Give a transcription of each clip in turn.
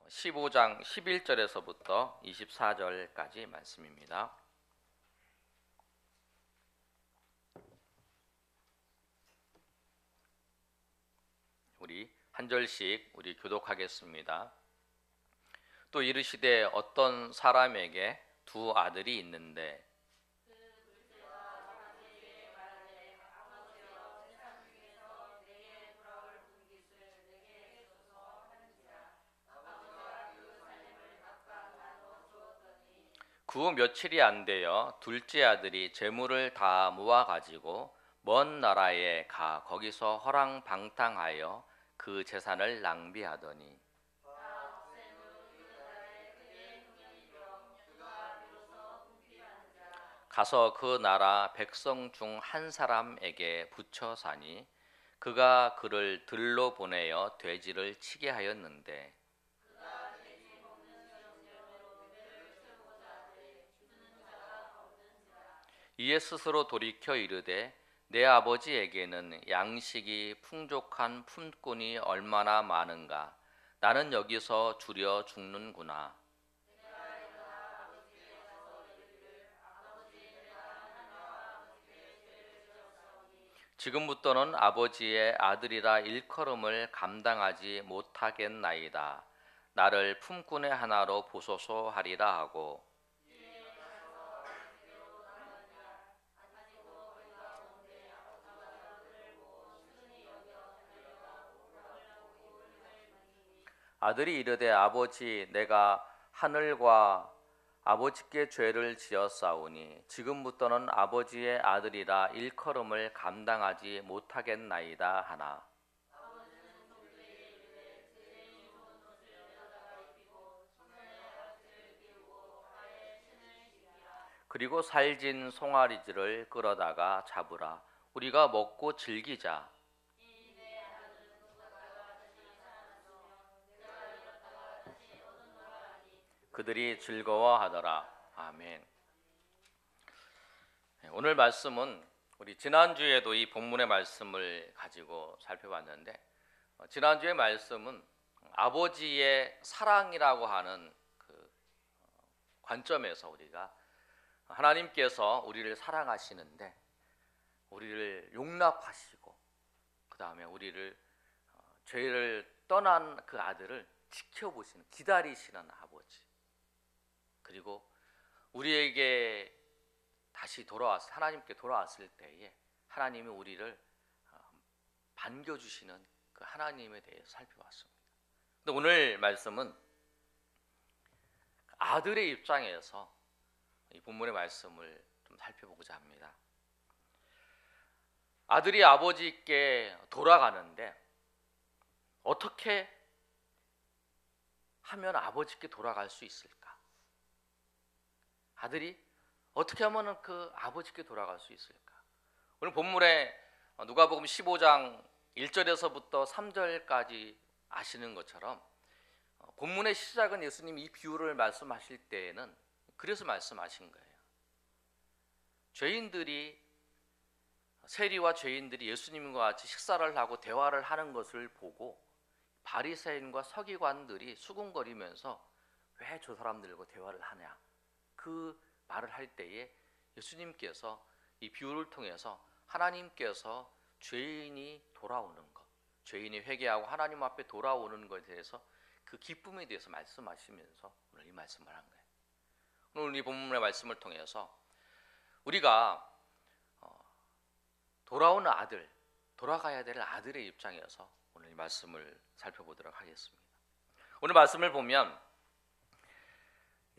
15장 11절에서부터 24절까지 말씀입니다. 우리 한 절씩 우리 교독하겠습니다. 또 이르시되 어떤 사람에게 두 아들이 있는데 그 며칠이 안 되어 둘째 아들이 재물을 다 모아 가지고 먼 나라에 가 거기서 허랑방탕하여 그 재산을 낭비하더니 가서 그 나라 백성 중 한 사람에게 붙여 사니 그가 그를 들로 보내어 돼지를 치게 하였는데 이에 스스로 돌이켜 이르되 내 아버지에게는 양식이 풍족한 품꾼이 얼마나 많은가 나는 여기서 주려 죽는구나. 지금부터는 아버지의 아들이라 일컬음을 감당하지 못하겠나이다. 나를 품꾼의 하나로 보소서 하리라 하고 아들이 이르되 아버지 내가 하늘과 아버지께 죄를 지었사오니 지금부터는 아버지의 아들이라 일컬음을 감당하지 못하겠나이다 하나 그리고 살진 송아리들을 끌어다가 잡으라 우리가 먹고 즐기자. 그들이 즐거워하더라. 아멘. 오늘 말씀은 우리 지난주에도 이 본문의 말씀을 가지고 살펴봤는데 지난주의 말씀은 아버지의 사랑이라고 하는 그 관점에서 우리가 하나님께서 우리를 사랑하시는데 우리를 용납하시고 그 다음에 우리를 죄를 떠난 그 아들을 지켜보시는 기다리시는 아버지 그리고 우리에게 다시 돌아왔을 하나님께 돌아왔을 때에 하나님이 우리를 반겨주시는 그 하나님에 대해서 살펴봤습니다. 근데 오늘 말씀은 아들의 입장에서 이 본문의 말씀을 좀 살펴보고자 합니다. 아들이 아버지께 돌아가는데 어떻게 하면 아버지께 돌아갈 수 있을까? 아들이 어떻게 하면 그 아버지께 돌아갈 수 있을까? 오늘 본문에 누가복음 15장 1절에서부터 3절까지 아시는 것처럼 본문의 시작은 예수님이 이 비유를 말씀하실 때에는 그래서 말씀하신 거예요. 세리와 죄인들이 예수님과 같이 식사를 하고 대화를 하는 것을 보고 바리새인과 서기관들이 수군거리면서 왜 저 사람들과 대화를 하냐 그 말을 할 때에 예수님께서 이 비유를 통해서 하나님께서 죄인이 돌아오는 것, 죄인이 회개하고 하나님 앞에 돌아오는 것에 대해서 그 기쁨에 대해서 말씀하시면서 오늘 이 말씀을 한 거예요. 오늘 이 본문의 말씀을 통해서 우리가 돌아오는 아들, 돌아가야 될 아들의 입장에서 오늘 이 말씀을 살펴보도록 하겠습니다. 오늘 말씀을 보면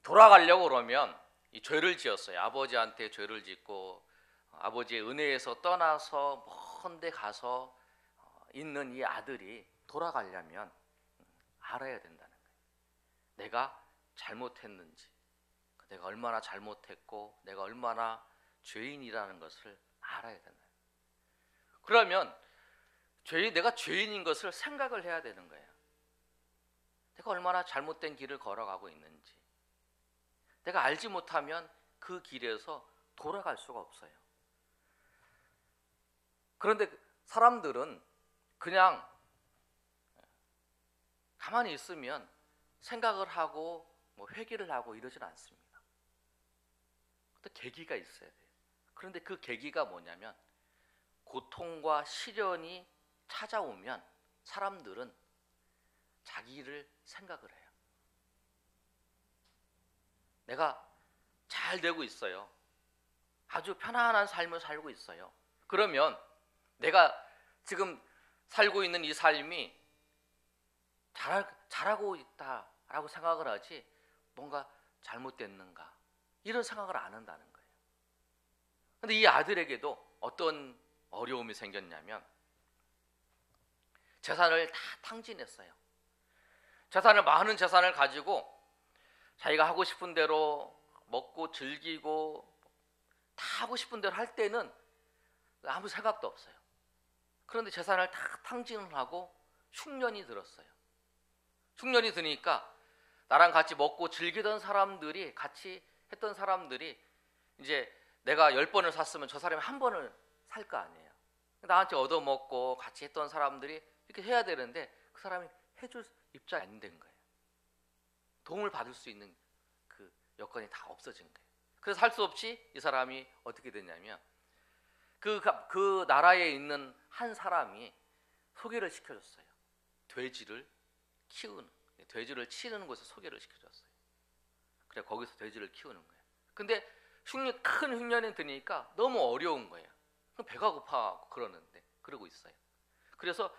돌아가려고 그러면 이 죄를 지었어요. 아버지한테 죄를 짓고 아버지의 은혜에서 떠나서 먼 데 가서 있는 이 아들이 돌아가려면 알아야 된다는 거예요. 내가 잘못했는지, 내가 얼마나 잘못했고 내가 얼마나 죄인이라는 것을 알아야 된다. 그러면 내가 죄인인 것을 생각을 해야 되는 거예요. 내가 얼마나 잘못된 길을 걸어가고 있는지 내가 알지 못하면 그 길에서 돌아갈 수가 없어요. 그런데 사람들은 그냥 가만히 있으면 생각을 하고 뭐 회개를 하고 이러진 않습니다. 어떤 계기가 있어야 돼요. 그런데 그 계기가 뭐냐면 고통과 시련이 찾아오면 사람들은 자기를 생각을 해요. 내가 잘 되고 있어요. 아주 편안한 삶을 살고 있어요. 그러면 내가 지금 살고 있는 이 삶이 잘하고 있다라고 생각을 하지 뭔가 잘못됐는가 이런 생각을 안 한다는 거예요. 그런데 이 아들에게도 어떤 어려움이 생겼냐면 재산을 다 탕진했어요. 많은 재산을 가지고 자기가 하고 싶은 대로 먹고 즐기고 다 하고 싶은 대로 할 때는 아무 생각도 없어요. 그런데 재산을 다 탕진을 하고 흉년이 들었어요. 흉년이 드니까 나랑 같이 먹고 즐기던 사람들이, 같이 했던 사람들이 이제 내가 10번을 샀으면 저 사람이 한 번을 살 거 아니에요. 나한테 얻어먹고 같이 했던 사람들이 이렇게 해야 되는데 그 사람이 해줄 입장이 안 된 거예요. 도움을 받을 수 있는 그 여건이 다 없어진 거예요. 그래서 할 수 없이 이 사람이 어떻게 됐냐면 그 나라에 있는 한 사람이 소개를 시켜줬어요. 돼지를 치는 곳에 소개를 시켜줬어요. 그래 거기서 돼지를 키우는 거예요. 근데 큰 흉년이 드니까 너무 어려운 거예요. 배가 고파하고 그러고 있어요. 그래서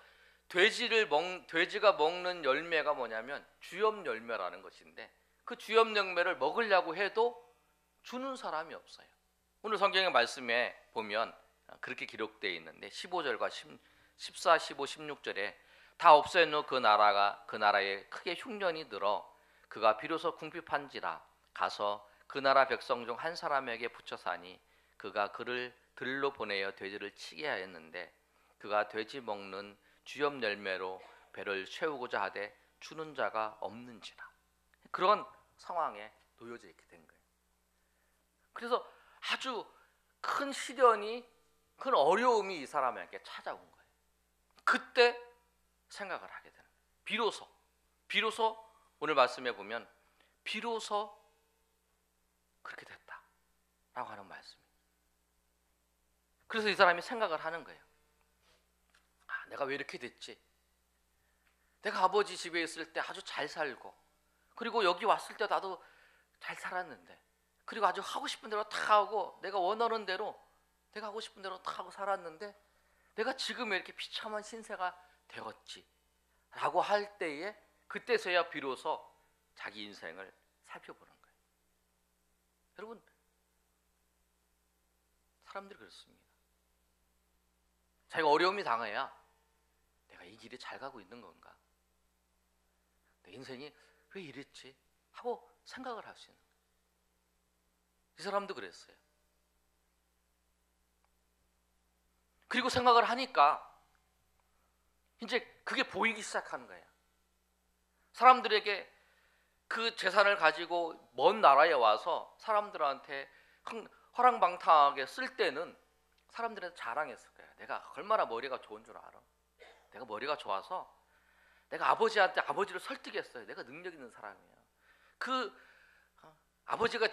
돼지가 먹는 열매가 뭐냐면 주염 열매라는 것인데 그 주염 열매를 먹으려고 해도 주는 사람이 없어요. 오늘 성경의 말씀에 보면 그렇게 기록되어 있는데 15절과 14, 15, 16절에 다 없애놓은 그 나라에 크게 흉년이 들어 그가 비로소 궁핍한지라 가서 그 나라 백성 중 한 사람에게 붙여 사니 그가 그를 들로 보내어 돼지를 치게 하였는데 그가 돼지 먹는 주염 열매로 배를 채우고자 하되 주는 자가 없는지라. 그런 상황에 놓여져 있게 된 거예요. 그래서 아주 큰 시련이, 큰 어려움이 이 사람에게 찾아온 거예요. 그때 생각을 하게 되는 거예요. 비로소 오늘 말씀에 보면 비로소 그렇게 됐다라고 하는 말씀이에요. 그래서 이 사람이 생각을 하는 거예요. 내가 왜 이렇게 됐지? 내가 아버지 집에 있을 때 아주 잘 살고, 그리고 여기 왔을 때 나도 잘 살았는데, 그리고 아주 하고 싶은 대로 다 하고 내가 원하는 대로 내가 하고 싶은 대로 다 하고 살았는데 내가 지금 왜 이렇게 비참한 신세가 되었지? 라고 할 때에 그때서야 비로소 자기 인생을 살펴보는 거예요. 여러분, 사람들이 그렇습니다. 자기가 어려움이 당해야 내가 이 길이 잘 가고 있는 건가? 내 인생이 왜 이랬지? 하고 생각을 할 수 있는 거예요. 이 사람도 그랬어요. 그리고 생각을 하니까 이제 그게 보이기 시작하는 거예요. 사람들에게 그 재산을 가지고 먼 나라에 와서 사람들한테 허랑방탕하게 쓸 때는 사람들한테 자랑했을 거예요. 내가 얼마나 머리가 좋은 줄 알아. 내가 머리가 좋아서 내가 아버지를 설득했어요. 내가 능력 있는 사람이에요. 아버지가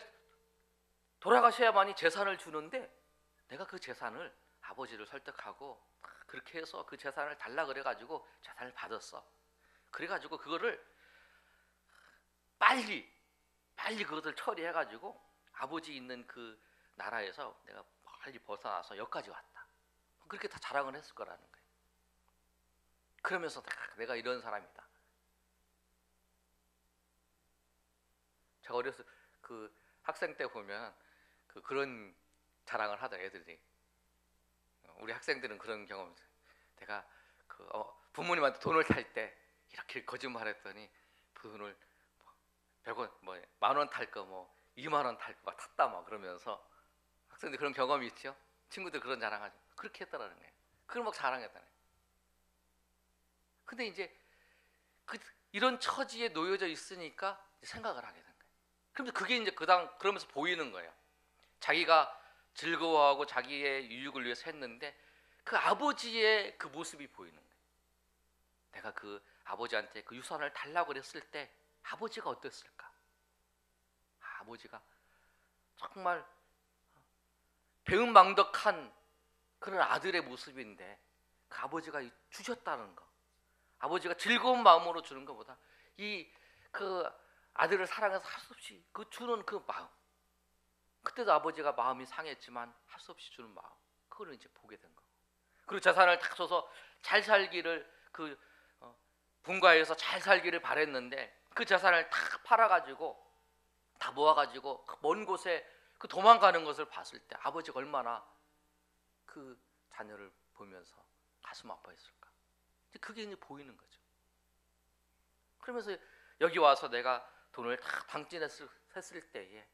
돌아가셔야만이 재산을 주는데 내가 그 재산을 아버지를 설득하고 그렇게 해서 그 재산을 달라 그래가지고 재산을 받았어. 그래가지고 그거를 빨리 그것을 처리해가지고 아버지 있는 그 나라에서 내가 빨리 벗어나서 여기까지 왔다. 그렇게 다 자랑을 했을 거라는 거예요. 그러면서 내가 이런 사람이다. 제가 어렸을 그 학생 때 보면 그런 자랑을 하던 애들이, 우리 학생들은 그런 경험, 내가 부모님한테 돈을 탈 때 이렇게 거짓말했더니 돈을 100원, 10,000원 탈 거 2만 원 탈 거 탔다 그러면서 학생들 그런 경험이 있죠. 친구들 그런 자랑하죠. 그렇게 했다라는 거예요. 그걸 막 자랑했다는 거예요. 근데 이제 이런 처지에 놓여져 있으니까 생각을 하게 된 거예요. 그러면서 그게 이제 그러면서 보이는 거예요. 자기가 즐거워하고 자기의 유익을 위해서 했는데 그 아버지의 그 모습이 보이는 거예요. 내가 그 아버지한테 그 유산을 달라고 그랬을 때 아버지가 어땠을까? 아버지가 정말 배은망덕한 그런 아들의 모습인데 그 아버지가 주셨다는 거, 아버지가 즐거운 마음으로 주는 것보다 그 아들을 사랑해서 할 수 없이 그 주는 그 마음, 그때도 아버지가 마음이 상했지만 할 수 없이 주는 마음, 그걸 이제 보게 된 거고, 그리고 재산을 다 줘서 잘 살기를 분가해서 잘 살기를 바랬는데 그 재산을 다 팔아가지고 다 모아가지고 그 먼 곳에 그 도망가는 것을 봤을 때 아버지가 얼마나 그 자녀를 보면서 가슴 아파했을까? 그게 이제 보이는 거죠. 그러면서 여기 와서 내가 돈을 다 탕진했을 때에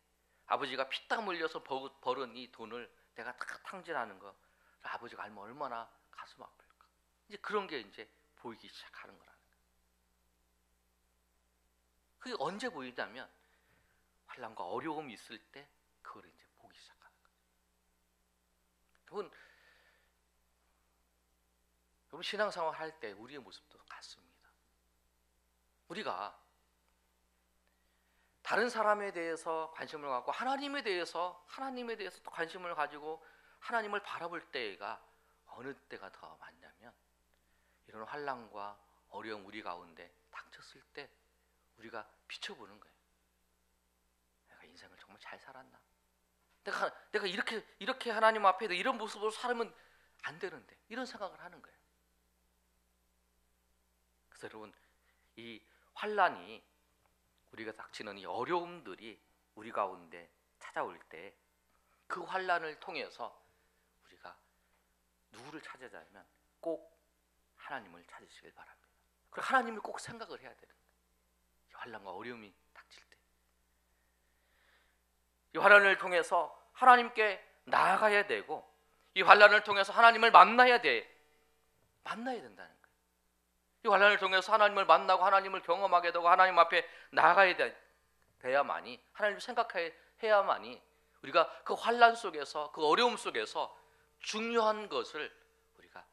아버지가 피땀 흘려서 벌은 이 돈을 내가 다 탕진하는 거, 아버지가 알면 얼마나 가슴 아플까? 이제 그런 게 이제 보이기 시작하는 거라는 거예요. 그게 언제 보이냐면 환난과 어려움이 있을 때 그걸 이제 보기 시작하는 거예요. 여러분 신앙생활 할 때 우리의 모습도 같습니다. 우리가 다른 사람에 대해서 관심을 갖고 하나님에 대해서 또 관심을 가지고 하나님을 바라볼 때가 어느 때가 더 많냐면 이런 환난과 어려움 우리 가운데 닥쳤을 때 우리가 비춰보는 거예요. 내가 인생을 정말 잘 살았나? 내가 이렇게 하나님 앞에 이런 모습으로 살면 안 되는데, 이런 생각을 하는 거예요. 그래서 여러분, 이 환난이, 우리가 닥치는 이 어려움들이 우리 가운데 찾아올 때 그 환난을 통해서 우리가 누구를 찾으자면 꼭 하나님을 찾으시길 바랍니다. 그리고 하나님을 꼭 생각을 해야 되는 거예요. 이 환난과 어려움이 닥칠 때 이 환난을 통해서 하나님께 나아가야 되고, 이 환난을 통해서 하나님을 만나야 된다는 거예요. 이 환난을 통해서 하나님을 만나고 하나님을 경험하게 되고 하나님 앞에 나아가야 돼야만이, 하나님을 생각해야만이 우리가 그 환난 속에서, 그 어려움 속에서 중요한 것을 우리가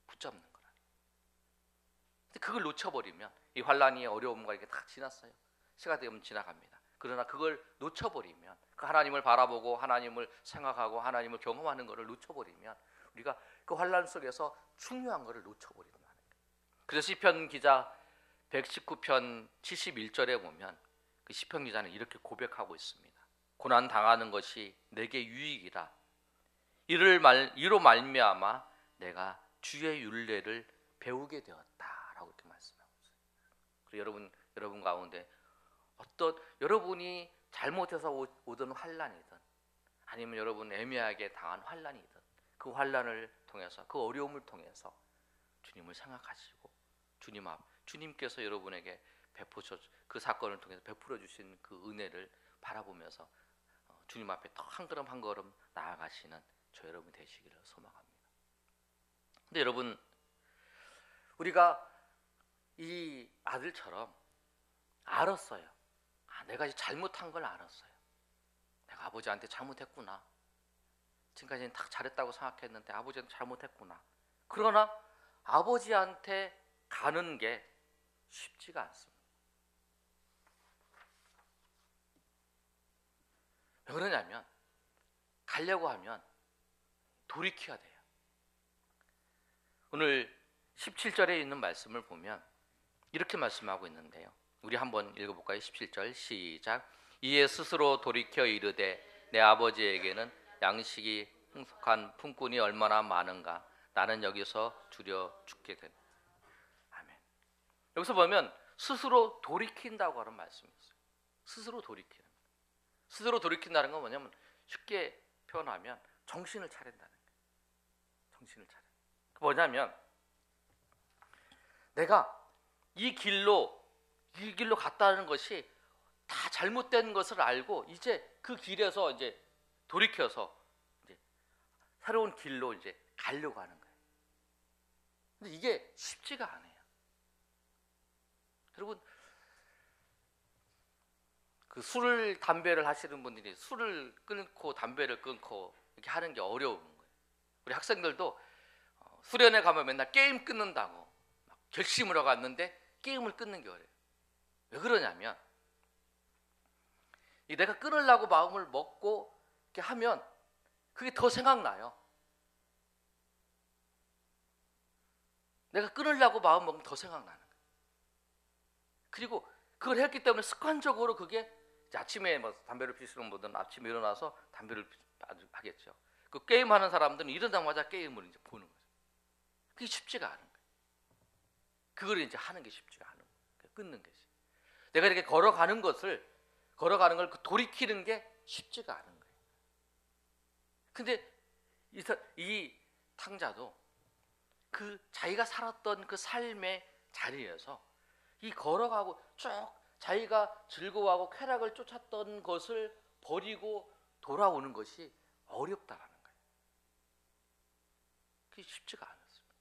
붙잡는 거라는 거예요. 그걸 놓쳐버리면 이 환난이, 어려움과 이게 다 지났어요. 시간이 되면 지나갑니다. 그러나 그걸 놓쳐버리면, 그 하나님을 바라보고 하나님을 생각하고 하나님을 경험하는 것을 놓쳐버리면 우리가 그 환난 속에서 중요한 것을 놓쳐버린다는 거예요. 그래서 시편 기자 119편 71절에 보면 그 시편 기자는 이렇게 고백하고 있습니다. 고난 당하는 것이 내게 유익이라. 이로 말미암아 내가 주의 율례를 배우게 되었다라고 이렇게 말씀하고 있어요. 그리고 여러분 가운데 여러분이 잘못해서 오던 환난이든 아니면 여러분 애매하게 당한 환난이든 그 환난을 통해서, 그 어려움을 통해서 주님을 생각하시고 주님께서 여러분에게 그 사건을 통해서 베풀어 주신 그 은혜를 바라보면서 주님 앞에 더 한 걸음 한 걸음 나아가시는 저 여러분 되시기를 소망합니다. 근데 여러분, 우리가 이 아들처럼 알았어요. 내가 잘못한 걸 알았어요. 내가 아버지한테 잘못했구나. 지금까지는 다 잘했다고 생각했는데 아버지한테 잘못했구나. 그러나 아버지한테 가는 게 쉽지가 않습니다. 왜 그러냐면 가려고 하면 돌이켜야 돼요. 오늘 17절에 있는 말씀을 보면 이렇게 말씀하고 있는데요. 우리 한번 읽어볼까요? 17절 시작. 이에 스스로 돌이켜 이르되 내 아버지에게는 양식이 풍족한 품꾼이 얼마나 많은가. 나는 여기서 줄여 죽게 된다. 아멘. 여기서 보면 스스로 돌이킨다고 하는 말씀이 있어요. 스스로 돌이킨다는 건 뭐냐면 쉽게 표현하면 정신을 차린다는 거예요. 정신을 차려. 뭐냐면 내가 이 길로 갔다는 것이 다 잘못된 것을 알고 이제 그 길에서 이제 돌이켜서 이제 새로운 길로 이제 가려고 하는 거예요. 근데 이게 쉽지가 않아요. 여러분, 그 술을 담배를 하시는 분들이 술을 끊고 담배를 끊고 이렇게 하는 게 어려운 거예요. 우리 학생들도 수련회 가면 맨날 게임 끊는다고 막 결심을 하고 왔는데 게임을 끊는 게 어려워요. 왜 그러냐면 내가 끊으려고 마음을 먹고 이렇게 하면 그게 더 생각나요. 내가 끊으려고 마음 먹으면 더 생각나는 거예요. 그리고 그걸 했기 때문에 습관적으로 그게 아침에 뭐 담배를 피우시는 분들은 아침에 일어나서 담배를 하겠죠. 그 게임하는 사람들은 일어나자마자 게임을 이제 보는 거죠. 그게 쉽지가 않은 거예요. 그걸 이제 하는 게 쉽지가 않은 거예요. 끊는 것이. 내가 이렇게 걸어가는 걸 돌이키는 게 쉽지가 않은 거예요. 근데 이 탕자도 그 자기가 살았던 그 삶의 자리에서 이 걸어가고 쭉 자기가 즐거워하고 쾌락을 쫓았던 것을 버리고 돌아오는 것이 어렵다라는 거예요. 그게 쉽지가 않았습니다.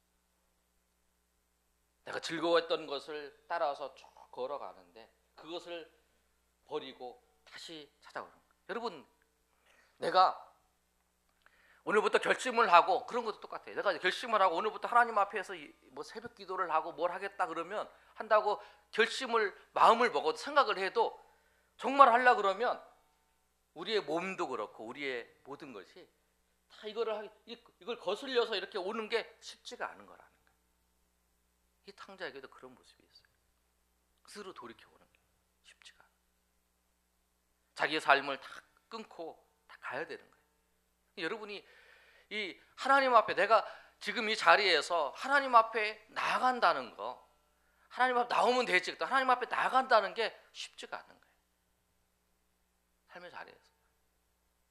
내가 즐거워했던 것을 따라서 쭉 걸어가는데 그것을 버리고 다시 찾아오는 거예요. 여러분, 내가 오늘부터 결심을 하고, 그런 것도 똑같아요. 내가 결심을 하고 오늘부터 하나님 앞에서 뭐 새벽 기도를 하고 뭘 하겠다 그러면 한다고 마음을 먹어도 생각을 해도 정말 하려 그러면 우리의 몸도 그렇고 우리의 모든 것이 다 이걸 거슬려서 이렇게 오는 게 쉽지가 않은 거라는 거예요. 이 탕자에게도 그런 모습이 있어요. 스스로 돌이켜오는 게 쉽지가 않아요. 자기의 삶을 다 끊고 다 가야 되는 거예요. 여러분이 이 하나님 앞에, 내가 지금 이 자리에서 하나님 앞에 나아간다는 거, 하나님 앞에 나오면 되지, 또 하나님 앞에 나아간다는 게 쉽지가 않은 거예요. 삶의 자리에서.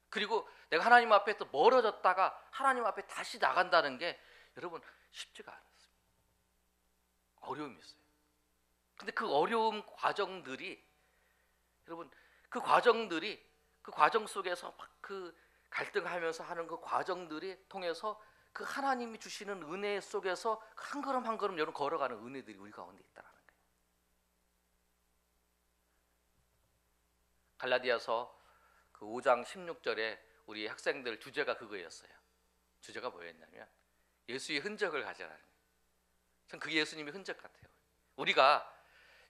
그리고 내가 하나님 앞에 또 멀어졌다가 하나님 앞에 다시 나간다는 게 여러분 쉽지가 않았습니다. 어려움이 있어요. 근데 그 어려움 과정들이, 여러분 그 과정 속에서 막 그 갈등하면서 하는 그 과정들이 통해서 그 하나님이 주시는 은혜 속에서 한 걸음 한 걸음 여러분 걸어가는 은혜들이 우리 가운데 있다는 거예요. 갈라디아서 그 5장 16절에 우리 학생들 주제가 그거였어요. 주제가 뭐였냐면 예수의 흔적을 가져라는 거예요. 전 그게 예수님의 흔적 같아요. 우리가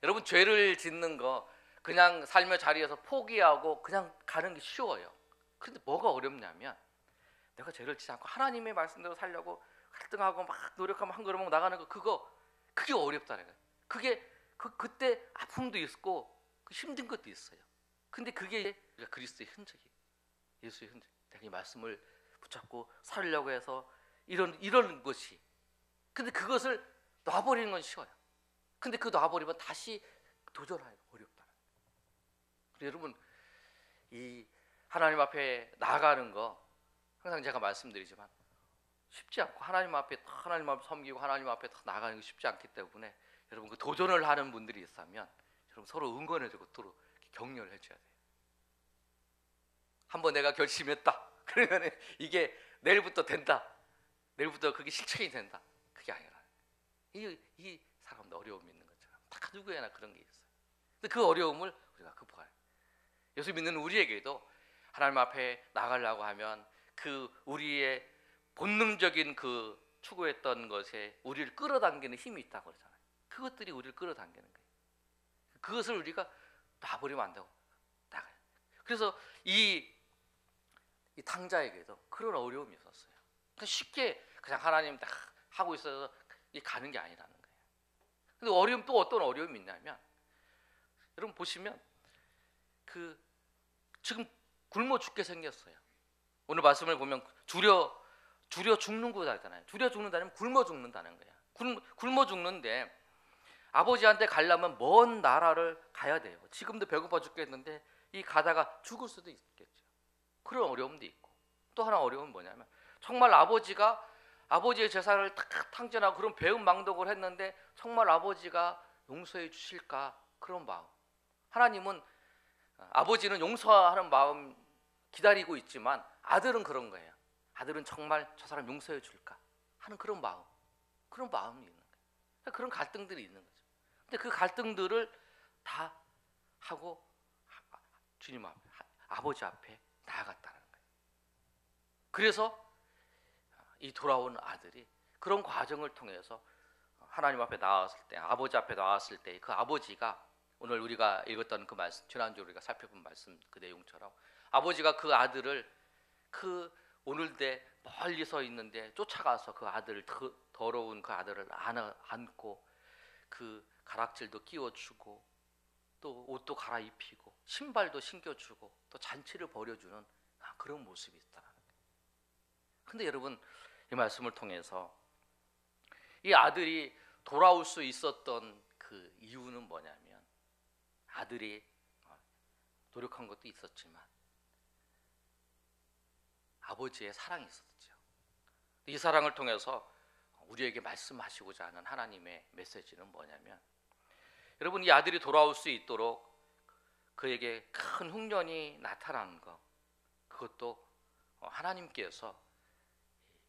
여러분 죄를 짓는 거 그냥 삶의 자리에서 포기하고 그냥 가는 게 쉬워요. 그런데 뭐가 어렵냐면 내가 죄를 짓지 않고 하나님의 말씀대로 살려고 갈등하고 막 노력하면 한 걸음 나가는 거, 그게 어렵다는 거예요. 그게 그때 아픔도 있고 힘든 것도 있어요. 근데 그게 그리스도의 흔적이에요. 예수의 흔적. 내가 이 말씀을 붙잡고 살려고 해서 이런 것이. 근데 그것을 놔버리는 건 쉬워요. 근데 그 놔버리면 다시 도전하기가 어렵다. 여러분, 이 하나님 앞에 나아가는 거 항상 제가 말씀드리지만 쉽지 않고, 하나님 앞에 섬기고 하나님 앞에 나아가는 게 쉽지 않기 때문에 여러분 그 도전을 하는 분들이 있다면 여러분 서로 응원해주고 또 격려를 해줘야 돼요. 한번 내가 결심했다 그러면 이게 내일부터 된다, 내일부터 그게 실천이 된다, 그게 아니라 이 사람도 어려움이 있는 것처럼 다 누구에나 그런 게 있어요. 근데 그 어려움을 우리가 극복해요. 예수 믿는 우리에게도 하나님 앞에 나가려고 하면 그 우리의 본능적인 그 추구했던 것에 우리를 끌어당기는 힘이 있다고 그러잖아요. 그것들이 우리를 끌어당기는 거예요. 그것을 우리가 놔버리면 안 되고 나가요. 그래서 이 탕자에게도 그런 어려움이 있었어요. 그냥 쉽게 그냥 하나님 딱 하고 있어서 가는 게 아니라는 거예요. 근데 어려움, 또 어떤 어려움이 있냐면 여러분 보시면 지금 굶어 죽게 생겼어요. 오늘 말씀을 보면 두려 죽는구나 하잖아요. 두려 죽는다면 굶어 죽는다는 거야. 굶어 죽는데 아버지한테 가려면 먼 나라를 가야 돼요. 지금도 배고파 죽겠는데 이 가다가 죽을 수도 있겠죠. 그런 어려움도 있고, 또 하나 어려움은 뭐냐면 정말 아버지의 제사를 탁 탕전하고 그런 배은망덕을 했는데 정말 아버지가 용서해 주실까, 그런 마음. 하나님은, 아버지는 용서하는 마음 기다리고 있지만 아들은 그런 거예요. 아들은 정말 저 사람 용서해 줄까 하는 그런 마음이 있는 거예요. 그런 갈등들이 있는 거죠. 근데 그 갈등들을 다 하고 주님 앞에, 아버지 앞에 나아갔다는 거예요. 그래서 이 돌아온 아들이 그런 과정을 통해서 하나님 앞에 나왔을 때, 아버지 앞에 나왔을 때 그 아버지가 오늘 우리가 읽었던 그 말씀, 지난주 우리가 살펴본 말씀 그 내용처럼 아버지가 그 아들을 그 오늘대 멀리 서 있는데 쫓아가서 그 아들을 더러운 그 아들을 안고 그 가락질도 끼워주고 또 옷도 갈아입히고 신발도 신겨주고 또 잔치를 벌여주는 그런 모습이 있다는 거예요. 근데 여러분, 이 말씀을 통해서 이 아들이 돌아올 수 있었던 그 이유는 뭐냐면, 아들이 노력한 것도 있었지만 아버지의 사랑이 있었죠. 이 사랑을 통해서 우리에게 말씀하시고자 하는 하나님의 메시지는 뭐냐면, 여러분, 이 아들이 돌아올 수 있도록 그에게 큰 흉년이 나타나는 것, 그것도 하나님께서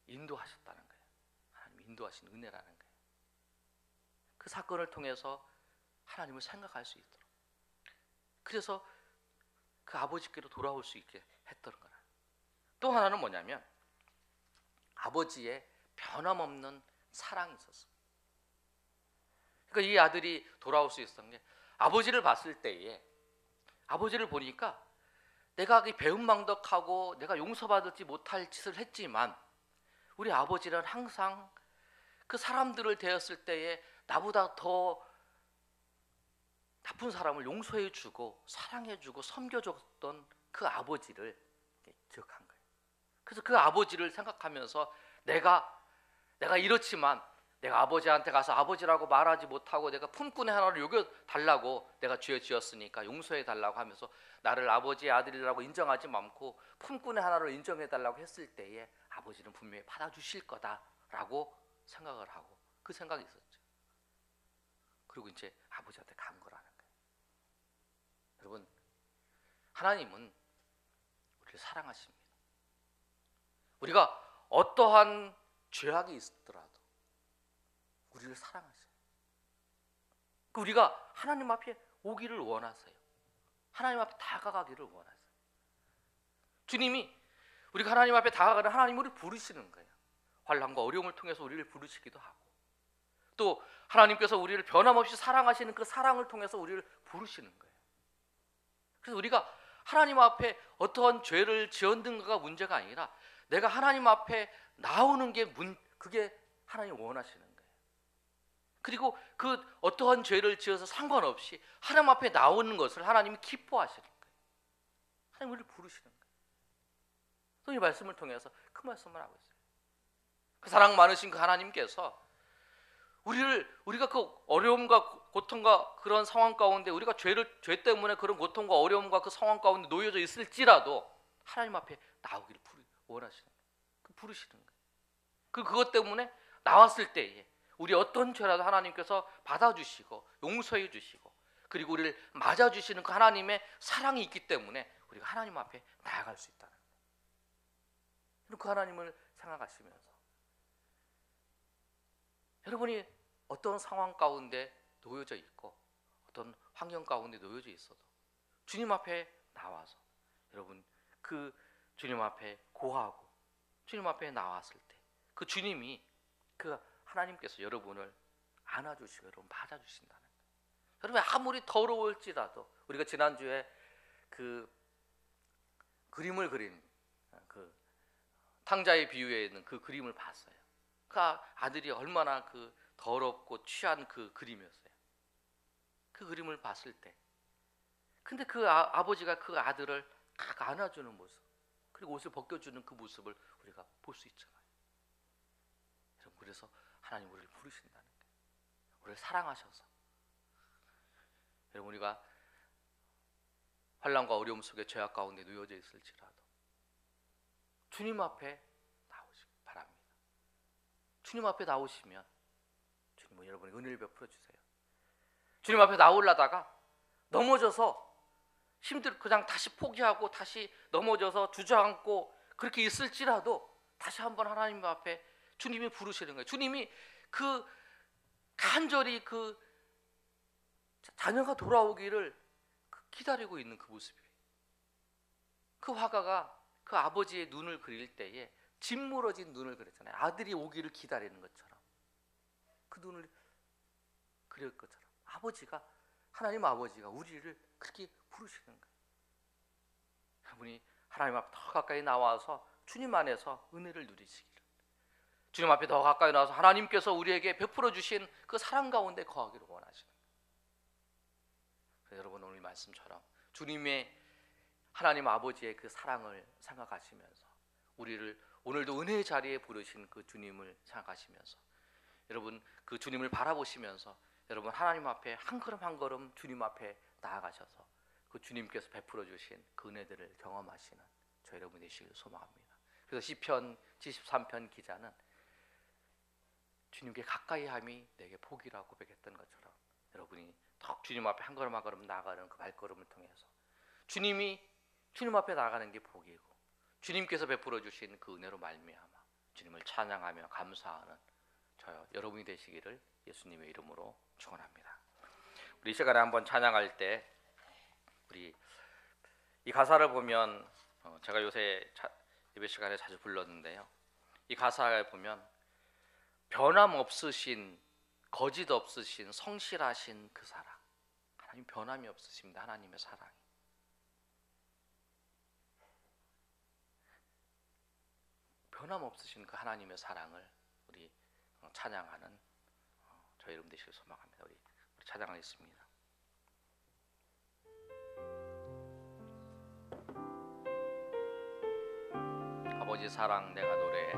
인도하셨다는 거예요. 하나님 인도하신 은혜라는 거예요. 그 사건을 통해서 하나님을 생각할 수 있도록, 그래서 그 아버지께로 돌아올 수 있게 했던 거예요. 또 하나는 뭐냐면, 아버지의 변함없는 사랑이 있었어요. 그러니까 이 아들이 돌아올 수 있었던 게, 아버지를 봤을 때에, 아버지를 보니까 내가 배은망덕하고 내가 용서받지 못할 짓을 했지만 우리 아버지는 항상 그 사람들을 대했을 때에 나보다 더 나쁜 사람을 용서해주고 사랑해주고 섬겨줬던 그 아버지를 기억한 거예요. 그래서 그 아버지를 생각하면서 내가 이렇지만 내가 아버지한테 가서 아버지라고 말하지 못하고 내가 품꾼의 하나를 요겨달라고 내가 죄 지었으니까 용서해달라고 하면서 나를 아버지의 아들이라고 인정하지 않고 품꾼의 하나를 인정해달라고 했을 때에 아버지는 분명히 받아주실 거다라고 생각을 하고, 그 생각이 있었죠. 그리고 이제 아버지한테 간 거라는 거예요. 여러분, 하나님은 우리를 사랑하십니다. 우리가 어떠한 죄악이 있더라도 우리를 사랑하세요. 우리가 하나님 앞에 오기를 원하세요. 하나님 앞에 다가가기를 원하세요. 주님이 우리가 하나님 앞에 다가가는, 하나님 우리를 부르시는 거예요. 환난과 어려움을 통해서 우리를 부르시기도 하고, 또 하나님께서 우리를 변함없이 사랑하시는 그 사랑을 통해서 우리를 부르시는 거예요. 그래서 우리가 하나님 앞에 어떠한 죄를 지었는가가 문제가 아니라 내가 하나님 앞에 나오는 게 그게 하나님 원하시는 거예요. 그리고 그 어떠한 죄를 지어서 상관없이 하나님 앞에 나오는 것을 하나님이 기뻐하시는 거예요. 하나님 우리를 부르시는 거예요. 또 이 말씀을 통해서 그 말씀을 하고 있어요. 그 사랑 많으신 그 하나님께서 우리가 그 어려움과 고통과 그런 상황 가운데, 우리가 죄 때문에 그런 고통과 어려움과 그 상황 가운데 놓여져 있을지라도 하나님 앞에 나오기를 원하시는 거예요. 부르시는 거예요. 그것 때문에 나왔을 때에 우리 어떤 죄라도 하나님께서 받아주시고 용서해 주시고, 그리고 우리를 맞아주시는 그 하나님의 사랑이 있기 때문에 우리가 하나님 앞에 나아갈 수 있다는 거예요. 그 하나님을 생각하시면서 여러분이 어떤 상황 가운데 놓여져 있고 어떤 환경 가운데 놓여져 있어도 주님 앞에 나와서 여러분 그 주님 앞에 고하고 주님 앞에 나왔을 때 그 주님이, 그 하나님께서 여러분을 안아주시고 여러분 받아주신다는 거예요. 여러분 아무리 더러울지라도, 우리가 지난주에 그 그림을 그린 그 탕자의 비유에 있는 그 그림을 봤어요. 그 아들이 얼마나 그 더럽고 취한 그 그림이었어요. 그 그림을 봤을 때, 근데 그 아버지가 그 아들을 딱 안아주는 모습, 그리고 옷을 벗겨주는 그 모습을 우리가 볼 수 있잖아요. 여러분, 그래서 하나님 우리를 부르신다는 거예요. 우리를 사랑하셔서. 여러분, 우리가 환난과 어려움 속에 죄악 가운데 놓여져 있을지라도 주님 앞에 나오시기 바랍니다. 주님 앞에 나오시면 주님은 여러분의 은혜를 베풀어 주세요. 주님 앞에 나오려다가 넘어져서 그냥 다시 포기하고 다시 넘어져서 주저앉고 그렇게 있을지라도 다시 한번 하나님 앞에 주님이 부르시는 거예요. 주님이 그 간절히 그 자녀가 돌아오기를 기다리고 있는 그 모습이에요. 그 화가가 그 아버지의 눈을 그릴 때에 짓무러진 눈을 그렸잖아요. 아들이 오기를 기다리는 것처럼 그 눈을 그릴 것처럼 아버지가 하나님 아버지가 우리를 그렇게 부르시는 거예요. 여러분이 하나님 앞에 더 가까이 나와서 주님 안에서 은혜를 누리시기를, 주님 앞에 더 가까이 나와서 하나님께서 우리에게 베풀어 주신 그 사랑 가운데 거하기를 원하시는 거예요. 그래서 여러분, 오늘 말씀처럼 주님의, 하나님 아버지의 그 사랑을 생각하시면서, 우리를 오늘도 은혜의 자리에 부르신 그 주님을 생각하시면서, 여러분 그 주님을 바라보시면서 여러분 하나님 앞에 한 걸음 한 걸음 주님 앞에 나아가셔서 그 주님께서 베풀어 주신 그 은혜들을 경험하시는 저 여러분 되시길 소망합니다. 그래서 시편 73편 기자는 주님께 가까이 함이 내게 복이라고 고백했던 것처럼, 여러분이 더 주님 앞에 한 걸음 한 걸음 나아가는 그 발걸음을 통해서 주님이 주님 앞에 나가는 게 복이고, 주님께서 베풀어 주신 그 은혜로 말미암아 주님을 찬양하며 감사하는 저요 여러분이 되시기를 예수님의 이름으로 축원합니다. 우리 이 시간에 한번 찬양할 때 우리 이 가사를 보면, 제가 요새 예배 시간에 자주 불렀는데요, 이 가사를 보면 변함없으신, 거짓 없으신, 성실하신 그 사랑, 하나님 변함이 없으십니다. 하나님의 사랑이 변함없으신 그 하나님의 사랑을 우리 찬양하는 저 여러분 되시길 소망합니다. 우리 찬양하겠습니다. 아버지 사랑 내가 노래해.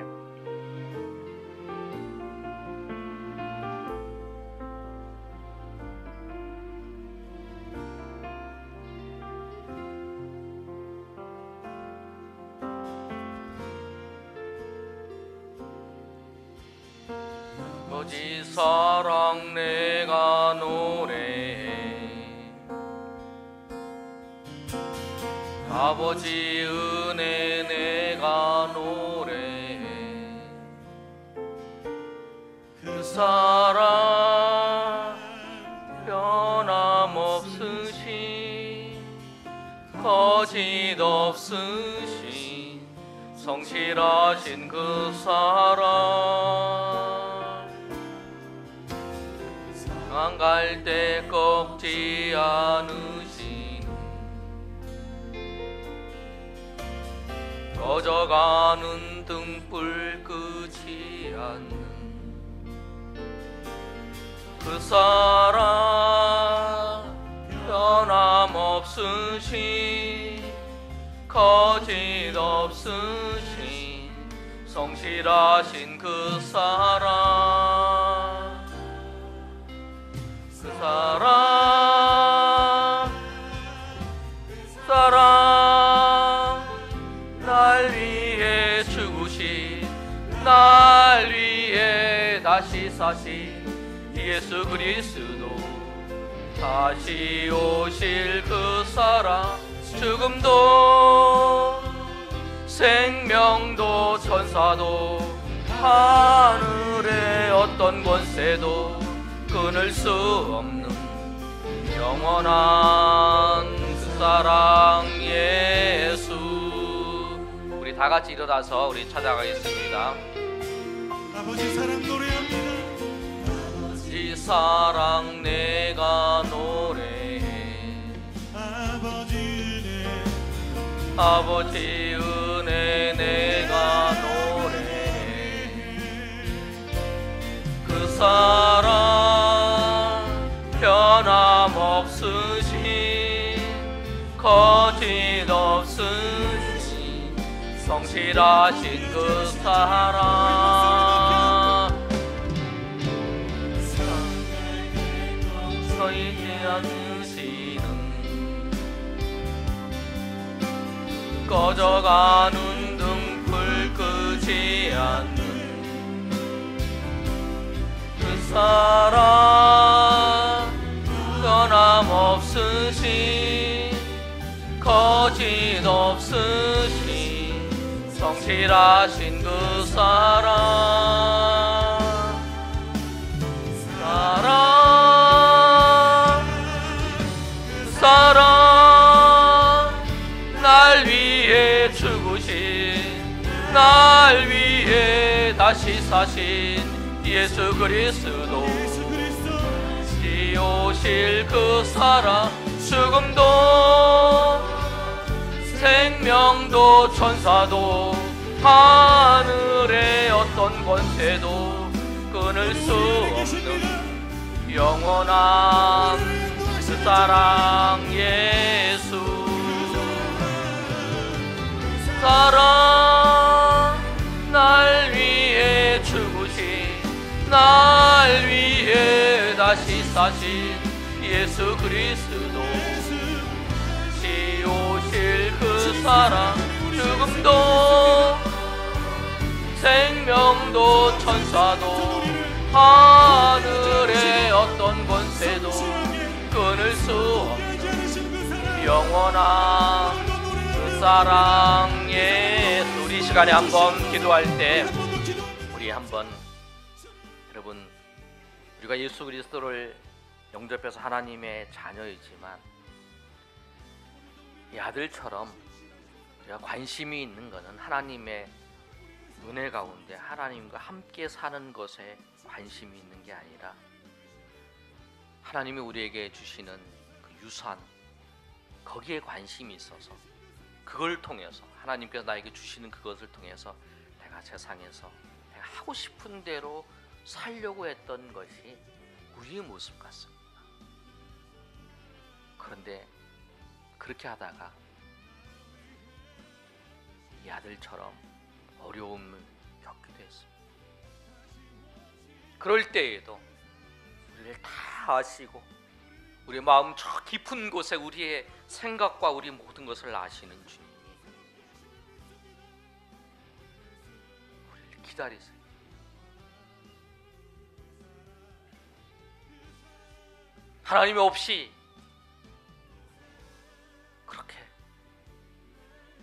아버지 사랑 내가 노래해. 아버지 은혜 내가 노래해. 그 사랑 변함없으신, 거짓 없으신, 성실하신 그 사랑, 안 갈 때 꺾지 않으신, 꺼져가는 등불 끄지 않는 그 사랑, 변함없으신, 거짓 없으신, 성실하신 그 사랑, 그 사랑, 날 위해 죽으신, 날 위해 다시 사신 예수 그리스도, 다시 오실 그 사랑, 죽음도 생명도 천사도 하늘의 어떤 권세도 끊을 수 없는 영원한 그 사랑 예수. 우리 다 같이 일어나서 우리 찬양하겠습니다. 아버지 사랑 노래합니다. 아버지 사랑 내가 노래해. 아버지 은혜, 아버지 은혜 내가 노래해. 그 사랑 변함없으신, 거짓 없으신, 성실하신 그 사랑, 서이지 않으시는, 꺼져가는 등불 끄지 않는 그 사랑, 변함없으신, 거짓 없으신, 성실하신 그 사랑, 사랑, 날 위해 죽으신, 날 위해 다시 사신 예수 그리스도, 오실 오실 그 사랑, 죽음도 생명도 천사도 하늘의 어떤 권세도 끊을 수 없는 영원한 그 사랑, 예수 사랑, 날 위해 죽으신, 날 위해 다시 사신 예수 그리스도, 오실 그 사랑, 죽음도 생명도 천사도 하늘의 어떤 권세도 끊을 수 없는 영원한 그 사랑, 예수. 우리 시간에 한번 기도할 때 우리 한번, 여러분, 우리가 예수 그리스도를 영접해서 하나님의 자녀이지만 이 아들처럼 우리가 관심이 있는 것은 하나님의 은혜 가운데 하나님과 함께 사는 것에 관심이 있는 게 아니라 하나님이 우리에게 주시는 그 유산, 거기에 관심이 있어서 그걸 통해서, 하나님께서 나에게 주시는 그것을 통해서 내가 세상에서 내가 하고 싶은 대로 살려고 했던 것이 우리의 모습 같습니다. 그런데 그렇게 하다가 이 아들처럼 어려움을 겪기도 했습니다. 그럴 때에도 우리를 다 아시고 우리의 마음 저 깊은 곳에 우리의 생각과 우리 모든 것을 아시는 주님이 우리를 기다리세요. 하나님 없이 그렇게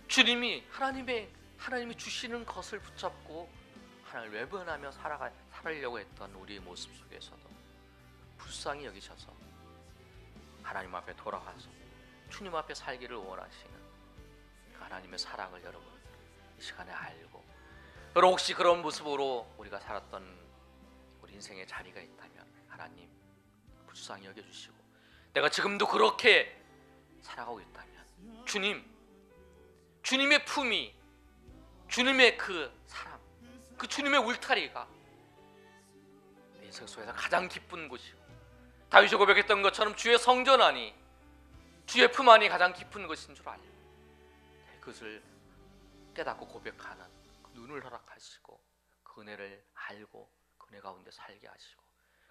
주님이 하나님이 주시는 것을 붙잡고 하나님을 외면하며 살으려고 했던 우리의 모습 속에서도 불쌍히 여기셔서 하나님 앞에 돌아가서 주님 앞에 살기를 원하시는 그 하나님의 사랑을 여러분 이 시간에 알고, 여러분 혹시 그런 모습으로 우리가 살았던 우리 인생의 자리가 있다면 하나님 불쌍히 여겨주시고, 내가 지금도 그렇게 살아가고 있다면 주님의 품이, 주님의 그 사랑, 그 주님의 울타리가 내 인생 속에서 가장 기쁜 곳이고, 다윗이 고백했던 것처럼 주의 성전 안이, 주의 품 안이 가장 기쁜 것인 줄 알고 그것을 깨닫고 고백하는 그 눈을 허락하시고 그 은혜를 알고 그 은혜 가운데 살게 하시고,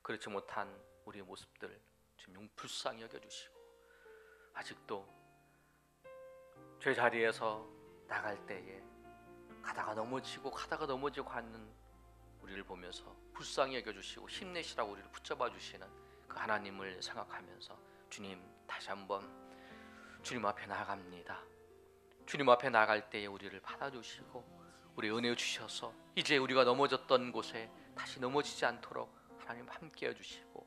그렇지 못한 우리의 모습들 주님 불쌍히 여겨주시고, 아직도 죄 자리에서 나갈 때에 가다가 넘어지고 하는 우리를 보면서 불쌍히 여겨주시고 힘내시라고 우리를 붙잡아 주시는 그 하나님을 생각하면서 주님 다시 한번 주님 앞에 나아갑니다. 주님 앞에 나갈 때에 우리를 받아주시고 우리 은혜 주셔서 이제 우리가 넘어졌던 곳에 다시 넘어지지 않도록 하나님 함께 해주시고,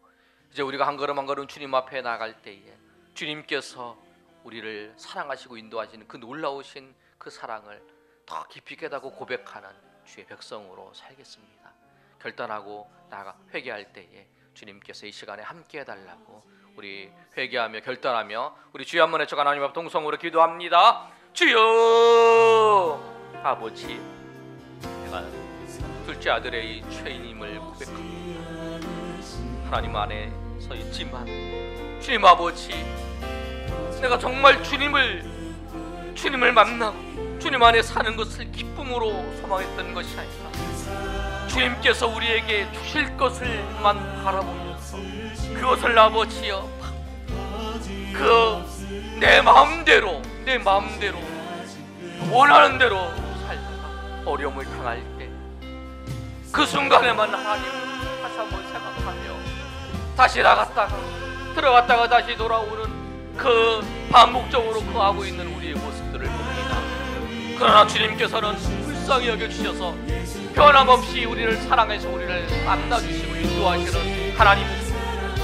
이제 우리가 한 걸음 한 걸음 주님 앞에 나갈 때에 주님께서 우리를 사랑하시고 인도하시는 그 놀라우신 그 사랑을 더 깊이 깨닫고 고백하는 주의 백성으로 살겠습니다. 결단하고 나아가 회개할 때에 주님께서 이 시간에 함께 해달라고 우리 회개하며 결단하며 우리 주여 한번 외쳐 하나님 앞 동성으로 기도합니다. 주여 아버지, 내가 둘째 아들의 이 죄인임을 고백합니다. 하나님 안에 서 있지만 주님 아버지, 내가 정말 주님을 만나고 주님 안에 사는 것을 기쁨으로 소망했던 것이 아니라 주님께서 우리에게 주실 것을만 바라보면서 그것을 아버지여 내 마음대로 원하는 대로 살다가 어려움을 당할 때 그 순간에만 하나님 다시 한번 생각하며 다시 나갔다가 들어갔다가 다시 돌아오는 그 반복적으로 거하고 있는 우리의 모습들을 봅니다. 그러나 주님께서는 불쌍히 여겨주셔서 변함없이 우리를 사랑해서 우리를 만나주시고 인도하시는 하나님이십니다.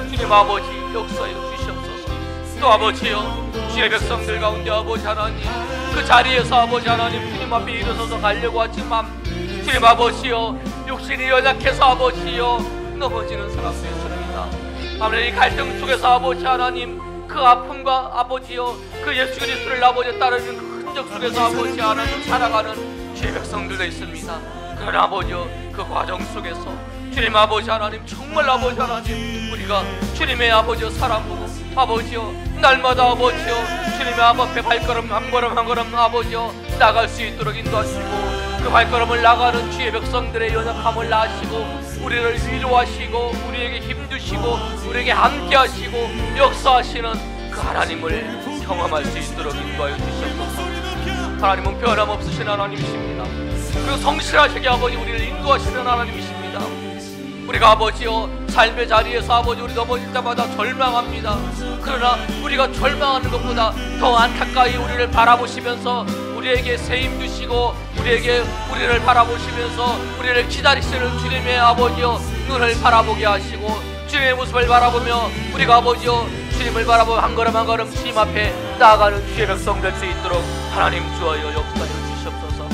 주님 아버지 역사해 주시옵소서. 또 아버지여, 주의 백성들 가운데 아버지 하나님 그 자리에서 아버지 하나님 주님 앞에 일어서서 가려고 하지만 주님 아버지여 욕심이 연약해서 아버지여 넘어지는 사람도 있습니다. 아버지, 이 갈등 속에서 아버지 하나님, 그 아픔과 아버지여 그 예수 그리스도를 아버지 따르는 그 흔적 속에서 아버지 하나님 살아가는 주의 백성들도 있습니다. 그러나 아버지여 그 과정 속에서 주님 아버지 하나님, 정말 아버지 하나님, 우리가 주님의 아버지여 사랑 보고 아버지여 날마다 아버지여 주님의 앞에 발걸음 한 걸음 한 걸음 아버지여 나갈 수 있도록 인도하시고, 그 발걸음을 나가는 주의 백성들의 연약함을 아시고 우리를 위로하시고 우리에게 힘주시고 우리에게 함께하시고 역사하시는 그 하나님을 경험할 수 있도록 인도하여 주시옵소서. 하나님은 변함없으신 하나님이십니다. 그리고 성실하시게 아버지 우리를 인도하시는 하나님이십니다. 우리가 아버지여 삶의 자리에서 아버지 우리 넘어질 때마다 절망합니다. 그러나 우리가 절망하는 것보다 더 안타까이 우리를 바라보시면서 우리에게 세임 주시고 우리를 바라보시면서 우리를 기다리시는 주님의 아버지여 눈을 바라보게 하시고 주님의 모습을 바라보며 우리가 아버지여 주님을 바라보며 한 걸음 한 걸음 주님 앞에 나아가는 주의 백성 될 수 있도록 하나님 주여 역사해 주시옵소서.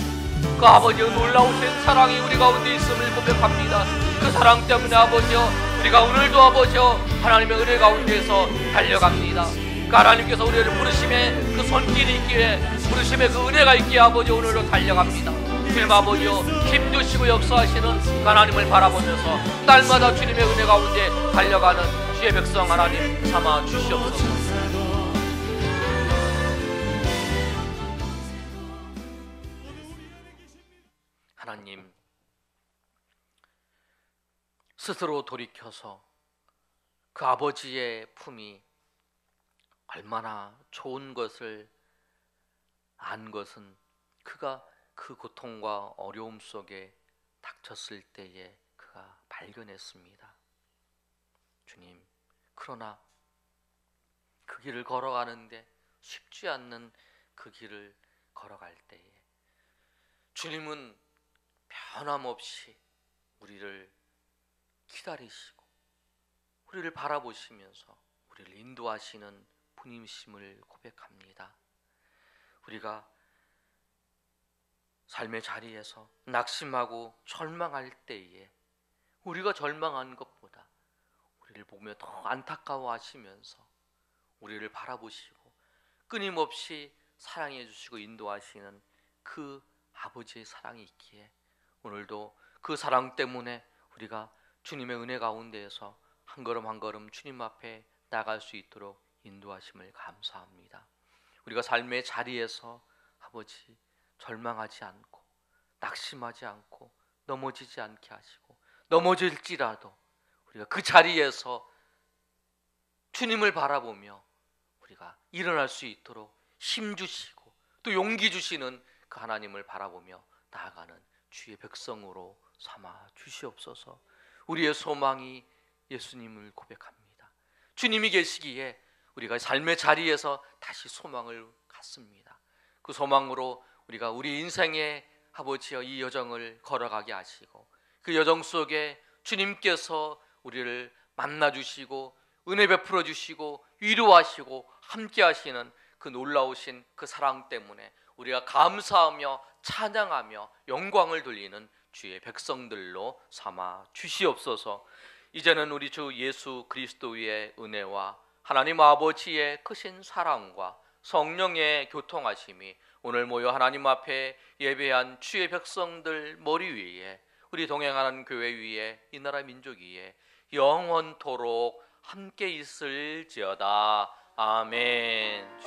그 아버지여 놀라우신 사랑이 우리 가운데 있음을 고백합니다. 그 사랑 때문에 아버지여 우리가 오늘도 아버지여 하나님의 은혜 가운데에서 달려갑니다. 그 하나님께서 우리를 부르심의 그 손길이 있기에 부르심의 그 은혜가 있기에 아버지 오늘도 달려갑니다. 주님 아버지여 힘주시고 역사하시는 그 하나님을 바라보면서 날마다 주님의 은혜 가운데 달려가는 주의 백성 하나님 삼아 주시옵소서. 하나님, 스스로 돌이켜서 그 아버지의 품이 얼마나 좋은 것을 안 것은 그가 그 고통과 어려움 속에 닥쳤을 때에 그가 발견했습니다. 주님, 그러나 그 길을 걸어가는데 쉽지 않는 그 길을 걸어갈 때에 주님은 변함없이 우리를 기다리시고 우리를 바라보시면서 우리를 인도하시는 분이심을 고백합니다. 우리가 삶의 자리에서 낙심하고 절망할 때에 우리가 절망한 것보다 우리를 보며 더 안타까워하시면서 우리를 바라보시고 끊임없이 사랑해 주시고 인도하시는 그 아버지의 사랑이 있기에 오늘도 그 사랑 때문에 우리가 주님의 은혜 가운데에서 한 걸음 한 걸음 주님 앞에 나갈 수 있도록 인도하심을 감사합니다. 우리가 삶의 자리에서 아버지 절망하지 않고 낙심하지 않고 넘어지지 않게 하시고 넘어질지라도 우리가 그 자리에서 주님을 바라보며 우리가 일어날 수 있도록 힘 주시고 또 용기 주시는 그 하나님을 바라보며 나아가는 주의 백성으로 삼아 주시옵소서. 우리의 소망이 예수님을 고백합니다. 주님이 계시기에 우리가 삶의 자리에서 다시 소망을 갖습니다. 그 소망으로 우리가 우리 인생의 아버지여 이 여정을 걸어가게 하시고 그 여정 속에 주님께서 우리를 만나주시고 은혜 베풀어 주시고 위로하시고 함께 하시는 그 놀라우신 그 사랑 때문에 우리가 감사하며 찬양하며 영광을 돌리는 주의 백성들로 삼아 주시옵소서. 이제는 우리 주 예수 그리스도의 은혜와 하나님 아버지의 크신 사랑과 성령의 교통하심이 오늘 모여 하나님 앞에 예배한 주의 백성들 머리 위에 우리 동행하는 교회 위에 이 나라 민족 위에 영원토록 함께 있을지어다. 아멘.